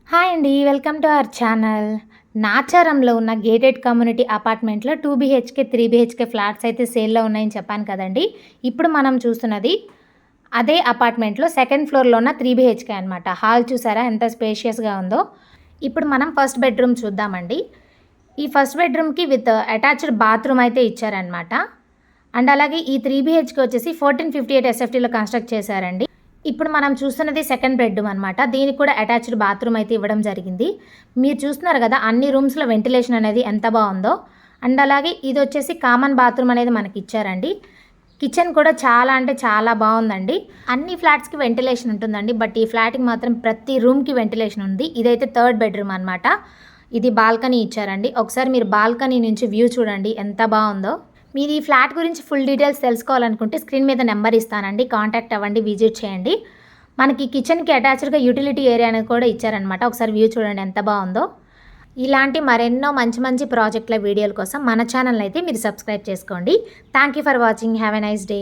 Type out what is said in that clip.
Hi అండి. Welcome to our channel. నాచారంలో ఉన్న గేటెడ్ కమ్యూనిటీ అపార్ట్మెంట్‌లో 2 బీహెచ్‌కే, 3 బీహెచ్‌కే ఫ్లాట్స్ అయితే సేల్‌లో ఉన్నాయని చెప్పాను కదండీ! ఇప్పుడు మనం చూస్తున్నది అదే అపార్ట్మెంట్‌లో సెకండ్ ఫ్లోర్‌లో ఉన్న 3 బీహెచ్‌కే అనమాట. హాల్ చూసారా ఎంత స్పేషియస్‌గా ఉందో. ఇప్పుడు మనం ఫస్ట్ బెడ్‌రూమ్ చూద్దామండి. ఈ ఫస్ట్ బెడ్‌రూమ్‌కి విత్ అటాచ్డ్ బాత్రూమ్ అయితే ఇచ్చారనమాట. అండ్ అలాగే ఈ 3 బీహెచ్‌కే వచ్చేసి 1458 ఎస్ఎఫ్టీలో కన్‌స్ట్రక్ట్ చేశారండి. ఇప్పుడు మనం చూస్తున్నది సెకండ్ బెడ్‌రూమ్ అనమాట. దీనికి కూడా అటాచ్డ్ బాత్రూమ్ అయితే ఇవ్వడం జరిగింది. మీరు చూస్తున్నారు కదా! అన్ని రూమ్స్‌లో వెంటిలేషన్ అనేది ఎంత బావుందో. అండ్ అలాగే ఇదొచ్చేసి కామన్ బాత్రూమ్ అనేది మనకిచ్చారండి. కిచెన్ కూడా చాలా అంటే చాలా బావుందండి. అన్ని ఫ్లాట్స్‌కి వెంటిలేషన్ ఉంటుందండి. బట్ ఈ ఫ్లాట్‌కి మాత్రం ప్రతి రూమ్‌కి వెంటిలేషన్ ఉంది. ఇదైతే థర్డ్ బెడ్‌రూమ్ అనమాట. ఇది బాల్కనీ ఇచ్చారండి. ఒకసారి మీరు బాల్కనీ నుంచి వ్యూ చూడండి ఎంత బావుందో. మీరు ఈ ఫ్లాట్ గురించి ఫుల్ డీటెయిల్స్ తెలుసుకోవాలనుకుంటే స్క్రీన్ మీద నెంబర్ ఇస్తానండి. కాంటాక్ట్ అవ్వండి, విజిట్ చేయండి. మనకి కిచెన్‌కి అటాచ్డ్‌గా యూటిలిటీ ఏరియా అనేది కూడా ఇచ్చారనమాట. ఒకసారి వ్యూ చూడండి ఎంత బావుందో. ఇలాంటి మరెన్నో మంచి మంచి ప్రాజెక్ట్‌ల వీడియోల కోసం మన ఛానల్‌ని అయితే మీరు సబ్స్క్రైబ్ చేసుకోండి. Thank you for watching. Have a nice day.